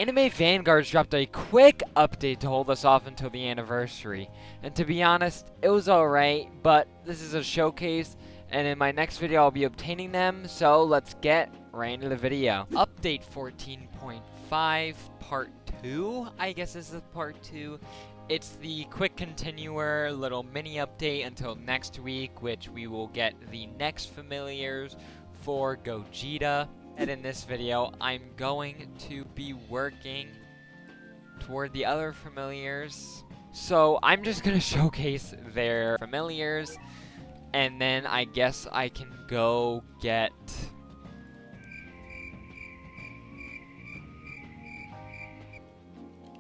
Anime Vanguards dropped a quick update to hold us off until the anniversary. And to be honest, it was alright, but this is a showcase, and in my next video I'll be obtaining them, so let's get right into the video. Update 14.5 Part 2, I guess this is Part 2. It's the quick continuer little mini update until next week, which we will get the next familiars for Gogeta. And in this video, I'm going to be working toward the other familiars. So I'm just going to showcase their familiars, and then I guess I can go get...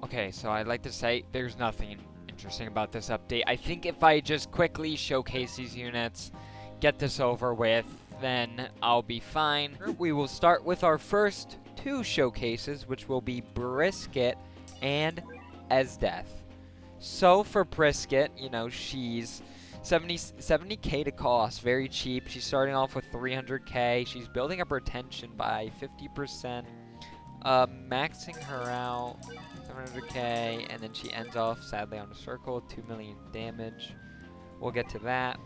Okay, so I'd like to say there's nothing interesting about this update. I think if I just quickly showcase these units, get this over with, then I'll be fine. We will start with our first two showcases, which will be Brisket and Esdeath. So for Brisket, you know, she's 70k to cost, very cheap. She's starting off with 300k. She's building up her tension by 50%, maxing her out 700k, and then she ends off sadly on a circle, 2 million damage. We'll get to that.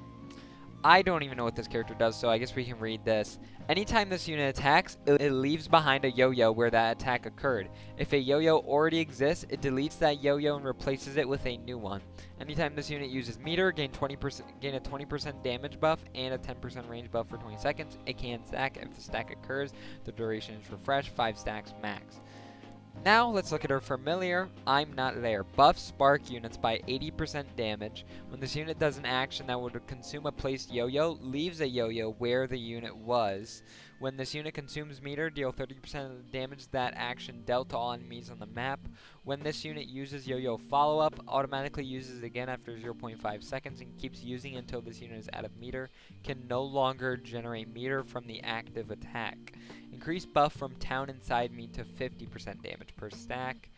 I don't even know what this character does, so I guess we can read this. Anytime this unit attacks, it leaves behind a yo-yo where that attack occurred. If a yo-yo already exists, it deletes that yo-yo and replaces it with a new one. Anytime this unit uses meter, gain a 20% damage buff and a 10% range buff for 20 seconds. It can stack. If the stack occurs, the duration is refreshed, 5 stacks max. Now, let's look at her familiar. I'm Not There. Buff spark units by 80% damage. When this unit does an action that would consume a placed yo-yo, leaves a yo-yo where the unit was. When this unit consumes meter, deal 30% of the damage that action dealt to all enemies on the map. When this unit uses yo-yo follow-up, automatically uses again after 0.5 seconds and keeps using until this unit is out of meter. Can no longer generate meter from the active attack. Increase buff from town inside me to 50% damage per stack.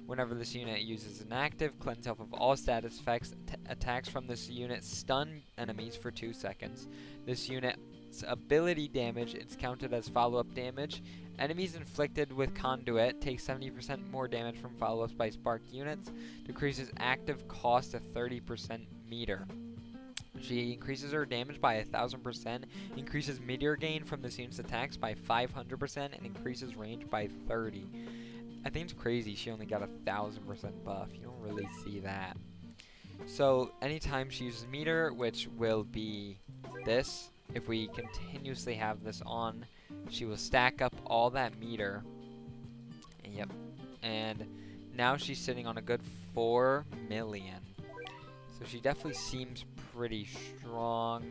Whenever this unit uses an active, cleanse health of all status effects. Attacks from this unit stun enemies for 2 seconds. This unit's ability damage is counted as follow-up damage. Enemies inflicted with conduit take 70% more damage from follow-ups by sparked units. Decreases active cost to 30% meter. She increases her damage by 1000%, increases meteor gain from this unit's attacks by 500%, and increases range by 30. I think it's crazy she only got 1000% buff. You don't really see that. So anytime she uses meter, which will be this, if we continuously have this on, she will stack up all that meter. Yep. And now she's sitting on a good 4 million. So she definitely seems pretty strong.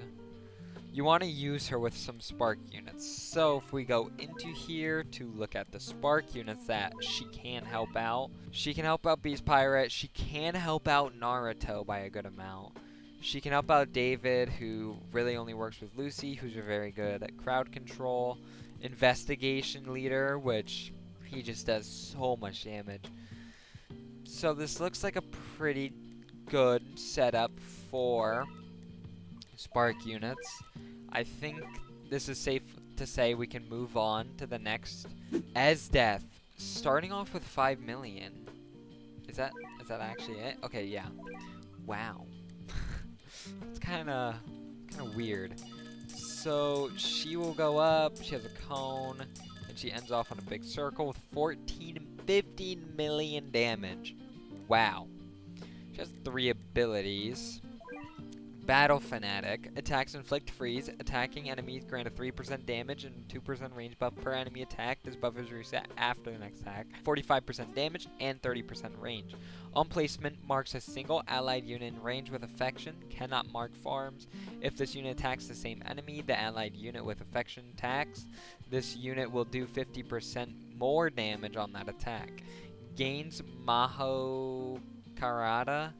You want to use her with some spark units. So if we go into here to look at the spark units that she can help out. She can help out Beast Pirate. She can help out Naruto by a good amount. She can help out David, who really only works with Lucy, who's very good at crowd control. Investigation Leader, which he just does so much damage. So this looks like a pretty good setup for spark units. I think this is safe to say we can move on to the next. Esdeath, starting off with 5 million. Is that actually it? Okay, yeah. Wow. It's kind of weird. So she will go up. She has a cone, and she ends off on a big circle with 15 million damage. Wow. She has 3 abilities. Battle Fanatic. Attacks inflict freeze. Attacking enemies grant a 3% damage and 2% range buff per enemy attack. This buff is reset after the next attack. 45% damage and 30% range. On placement, marks a single allied unit in range with affection. Cannot mark farms. If this unit attacks the same enemy, the allied unit with affection attacks. This unit will do 50% more damage on that attack. Gains Maho Karada.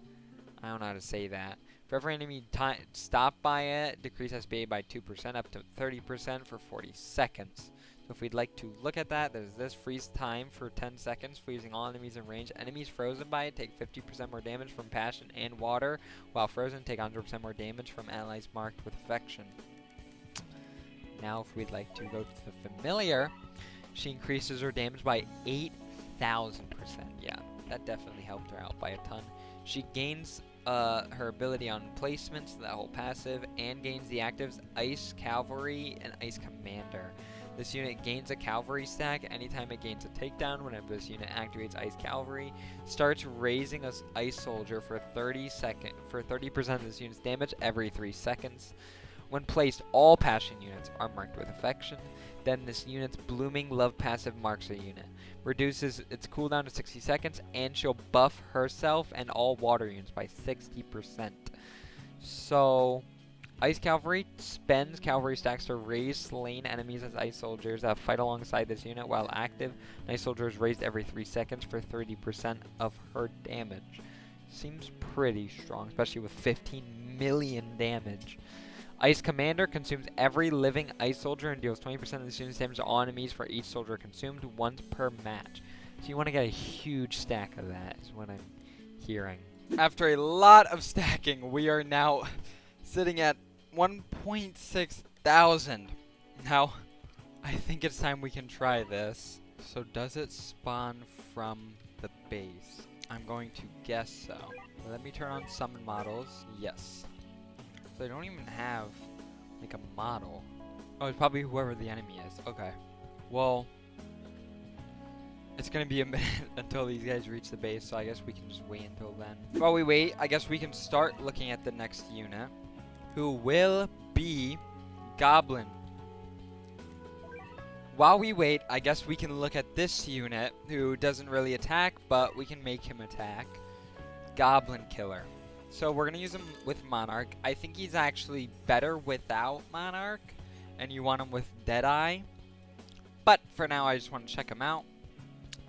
I don't know how to say that. For every enemy stopped by it, decrease SPA by 2% up to 30% for 40 seconds. So if we'd like to look at that, there's this. Freeze time for 10 seconds, freezing all enemies in range. Enemies frozen by it take 50% more damage from passion and water, while frozen take 100% more damage from allies marked with affection. Now if we'd like to go to the familiar, she increases her damage by Yeah, that definitely helped her out by a ton. She gains her ability on placements, that whole passive, and gains the actives Ice Cavalry and Ice Commander. This unit gains a cavalry stack anytime it gains a takedown. Whenever this unit activates Ice Cavalry, starts raising a Ice Soldier for 30% of this unit's damage every 3 seconds. When placed, all passion units are marked with affection. Then this unit's Blooming Love passive marks a unit, reduces its cooldown to 60 seconds, and she'll buff herself and all water units by 60%. So, Ice Cavalry spends cavalry stacks to raise slain enemies as Ice Soldiers that fight alongside this unit while active. An Ice Soldier is raised every 3 seconds for 30% of her damage. Seems pretty strong, especially with 15 million damage. Ice Commander consumes every living Ice Soldier and deals 20% of the unit's damage to all enemies for each soldier consumed once per match. So you want to get a huge stack of that, is what I'm hearing. After a lot of stacking, we are now sitting at 1.6 thousand. Now, I think it's time we can try this. So does it spawn from the base? I'm going to guess so. Let me turn on summon models. Yes. So they don't even have, like, a model. Oh, it's probably whoever the enemy is. Okay. Well, it's going to be a minute until these guys reach the base, so I guess we can just wait until then. While we wait, I guess we can start looking at the next unit, who will be Goblin. While we wait, I guess we can look at this unit, who doesn't really attack, but we can make him attack. Goblin Killer. So we're going to use him with Monarch. I think he's actually better without Monarch, and you want him with Deadeye. But for now, I just want to check him out.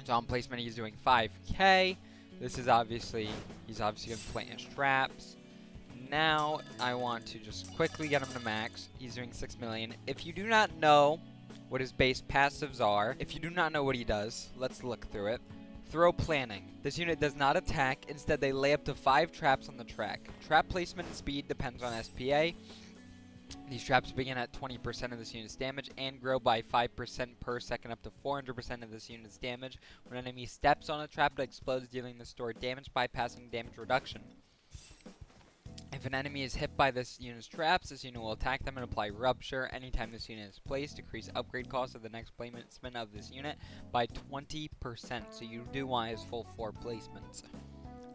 So on placement, he's doing 5k. This is obviously, he's obviously going to plant his traps. Now, I want to just quickly get him to max. He's doing 6 million. If you do not know what his base passives are, if you do not know what he does, let's look through it. Throw planning. This unit does not attack. Instead, they lay up to 5 traps on the track. Trap placement and speed depends on SPA. These traps begin at 20% of this unit's damage and grow by 5% per second up to 400% of this unit's damage. When an enemy steps on a trap, it explodes, dealing the stored damage, bypassing damage reduction. If an enemy is hit by this unit's traps, this unit will attack them and apply Rupture. Anytime this unit is placed, decrease upgrade cost of the next placement of this unit by 20%. So you do want his full 4 placements.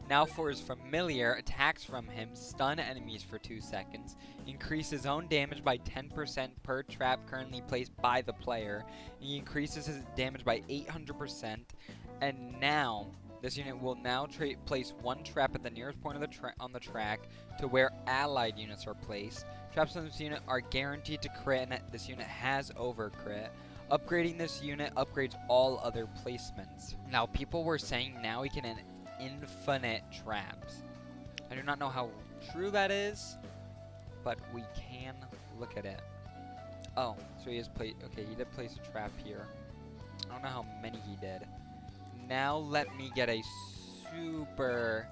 Now for his familiar, attacks from him, stun enemies for 2 seconds, increase his own damage by 10% per trap currently placed by the player. He increases his damage by 800%, and now this unit will now place 1 trap at the nearest point of on the track to where allied units are placed. Traps on this unit are guaranteed to crit, and this unit has overcrit. Upgrading this unit upgrades all other placements. Now, people were saying now we can infinite traps. I do not know how true that is, but we can look at it. Oh, so he has placed. Okay, he did place a trap here. I don't know how many he did. Now let me get a super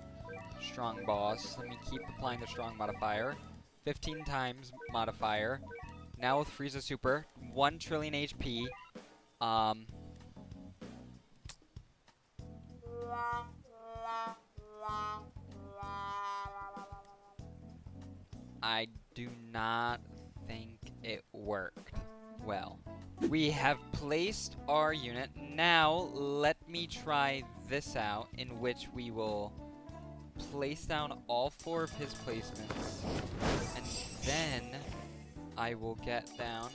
strong boss. Let me keep applying the strong modifier. 15 times modifier. Now with Frieza Super, 1 trillion HP. I do not think it worked well. We have placed our unit. Now, let me try this out, in which we will place down all 4 of his placements, and then I will get down.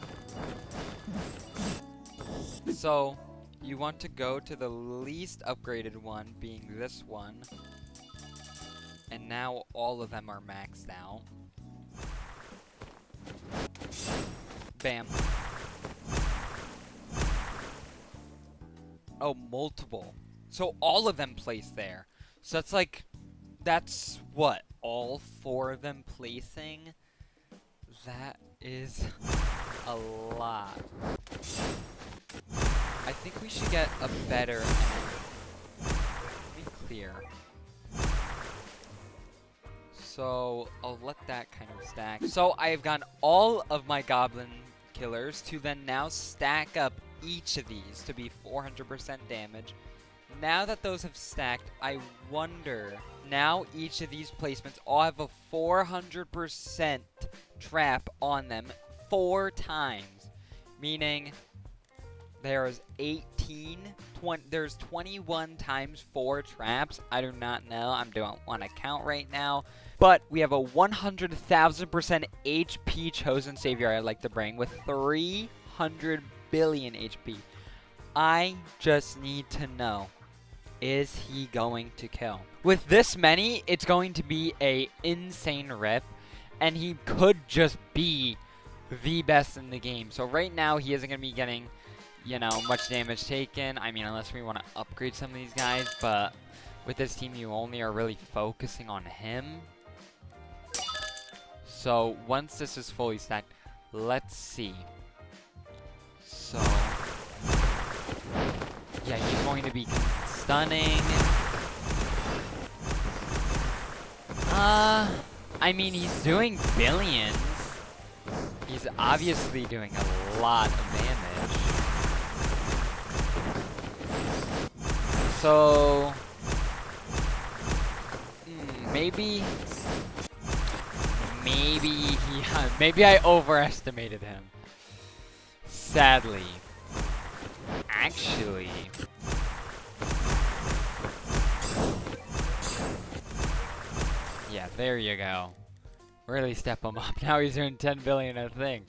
So, you want to go to the least upgraded one, being this one, and now all of them are maxed out. Bam. Oh, multiple. So all of them placed there. So that's like, that's what? All 4 of them placing? That is a lot. I think we should get a better enemy. Let me clear. So I'll let that kind of stack. So I've gotten all of my Goblin Killers to then now stack up each of these to be 400% damage. now that those have stacked, I wonder, now each of these placements all have a 400% trap on them 4 times, meaning there's 21 times 4 traps. I do not know. I don't want to count right now. But we have a 100,000% HP chosen savior I'd like to bring with 300 billion HP. I just need to know, is he going to kill? With this many, it's going to be a insane rip, and he could just be the best in the game. So right now, he isn't going to be getting, you know, much damage taken. I mean, unless we want to upgrade some of these guys, but with this team, you only are really focusing on him. So once this is fully stacked, let's see. So yeah, he's going to be stunning. I mean, he's doing billions. He's obviously doing a lot of damage. So maybe I overestimated him. Sadly. Actually, yeah, there you go. Really step him up. Now he's doing 10 billion a thing.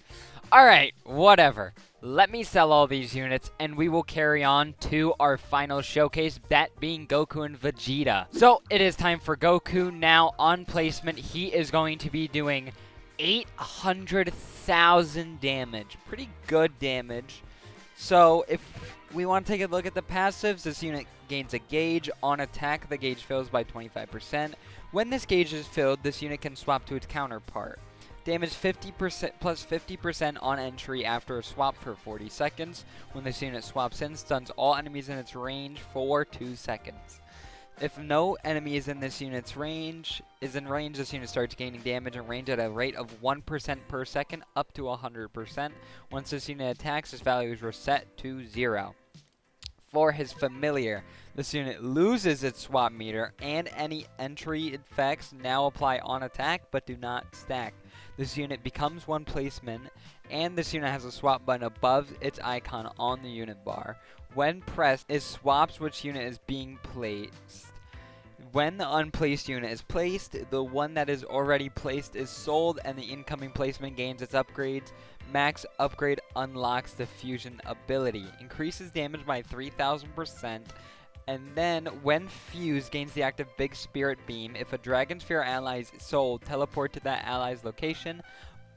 Alright, whatever. Let me sell all these units, and we will carry on to our final showcase, that being Goku and Vegeta. So, it is time for Goku. Now, on placement, he is going to be doing 800,000 damage. Pretty good damage. So, if we want to take a look at the passives, this unit gains a gauge. On attack, the gauge fills by 25%. When this gauge is filled, this unit can swap to its counterpart. Damage 50% plus 50% on entry after a swap for 40 seconds. When this unit swaps in, stuns all enemies in its range for 2 seconds. If no enemy is in this unit's range, this unit starts gaining damage and range at a rate of 1% per second up to 100%. Once this unit attacks, this value is reset to 0. For his familiar, this unit loses its swap meter, and any entry effects now apply on attack but do not stack. This unit becomes one placement, and this unit has a swap button above its icon on the unit bar. When pressed, it swaps which unit is being placed. When the unplaced unit is placed, the one that is already placed is sold, and the incoming placement gains its upgrades. Max upgrade unlocks the fusion ability, increases damage by 3,000%, and then when fused, gains the active Big Spirit Beam. If a Dragon Sphere ally is sold, teleport to that ally's location.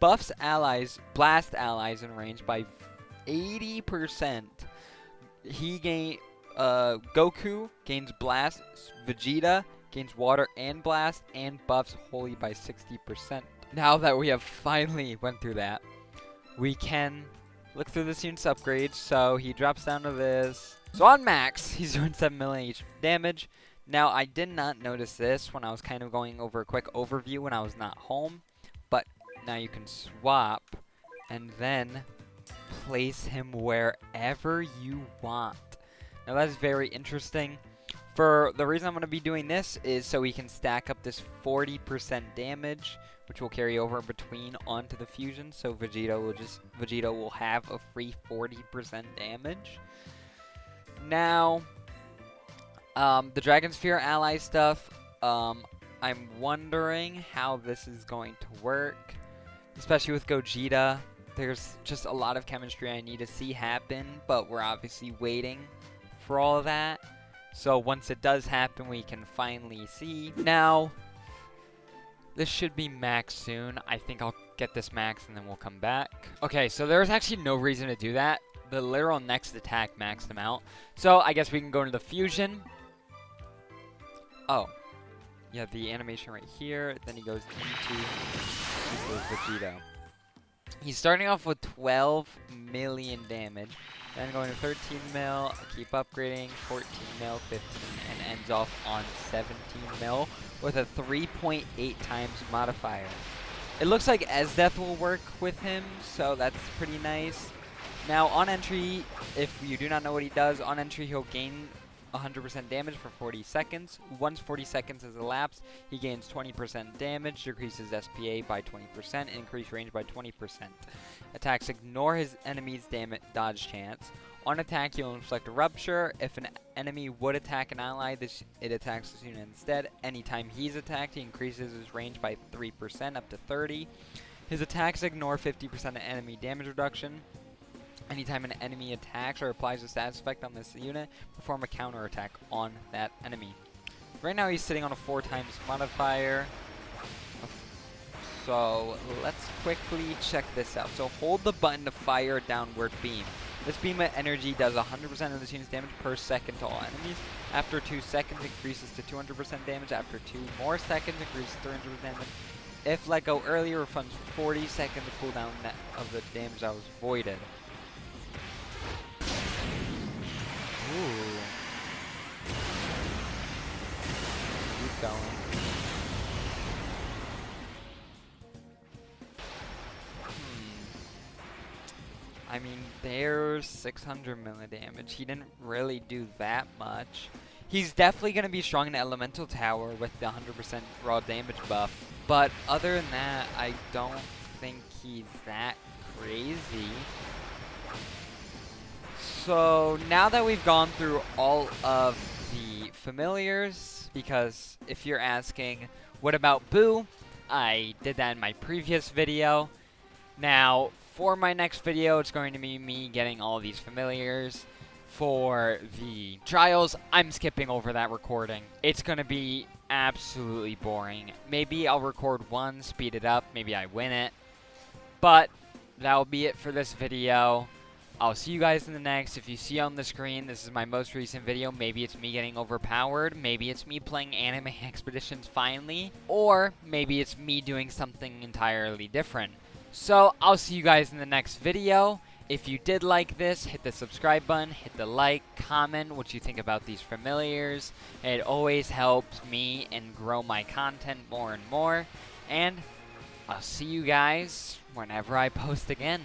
Buffs allies, blast allies in range by 80%. Goku gains blast, Vegeta gains water and blast, and buffs Holy by 60%. Now that we have finally went through that, we can look through this unit's upgrades. So he drops down to this. So on max, he's doing 7 million damage. Now, I did not notice this when I was kind of going over a quick overview when I was not home. But now you can swap and then place him wherever you want. Now, that's very interesting. For the reason I'm going to be doing this is so we can stack up this 40% damage, which will carry over between onto the fusion. So Vegeta will have a free 40% damage. Now, the Dragon Sphere ally stuff, I'm wondering how this is going to work, especially with Gogeta. There's just a lot of chemistry I need to see happen, but we're obviously waiting for all of that. So once it does happen, we can finally see. Now, this should be max soon. I think I'll get this max and then we'll come back. Okay, so there's actually no reason to do that. The literal next attack maxed him out. So I guess we can go into the fusion. Oh. You have the animation right here. Then he goes into Vegeta. He's starting off with 12 million damage. Then going to 13 mil, keep upgrading, 14 mil, 15, and ends off on 17 mil with a 3.8 times modifier. It looks like Esdeath will work with him, so that's pretty nice. Now, on entry, if you do not know what he does, on entry he'll gain 100% damage for 40 seconds. Once 40 seconds has elapsed, he gains 20% damage, decreases SPA by 20%, and increase range by 20%. Attacks ignore his enemy's dodge chance. On attack, he'll inflict a rupture. If an enemy would attack an ally, it attacks this unit instead. Anytime he's attacked, he increases his range by 3% up to 30. His attacks ignore 50% of enemy damage reduction. Anytime an enemy attacks or applies a status effect on this unit, perform a counter attack on that enemy. Right now he's sitting on a 4 times modifier. So let's quickly check this out. So hold the button to fire a downward beam. This beam of energy does 100% of this unit's damage per second to all enemies. After 2 seconds, increases to 200% damage. After 2 more seconds, increases 300% damage. If let go earlier, refunds 40 seconds cooldown of the damage that was voided. Ooh. Keep going. I mean, there's 600 melee damage. He didn't really do that much. He's definitely going to be strong in Elemental Tower with the 100% raw damage buff. But other than that, I don't think he's that crazy. So now that we've gone through all of the familiars, because if you're asking, what about Boo? I did that in my previous video. Now, for my next video, it's going to be me getting all these familiars. For the trials, I'm skipping over that recording. It's going to be absolutely boring. Maybe I'll record one, speed it up, maybe I win it. But that'll be it for this video. I'll see you guys in the next. If you see on the screen, this is my most recent video. Maybe it's me getting overpowered. Maybe it's me playing Anime Expeditions finally. Or maybe it's me doing something entirely different. So, I'll see you guys in the next video. If you did like this, hit the subscribe button, hit the like, comment what you think about these familiars. It always helps me and grow my content more and more. And I'll see you guys whenever I post again.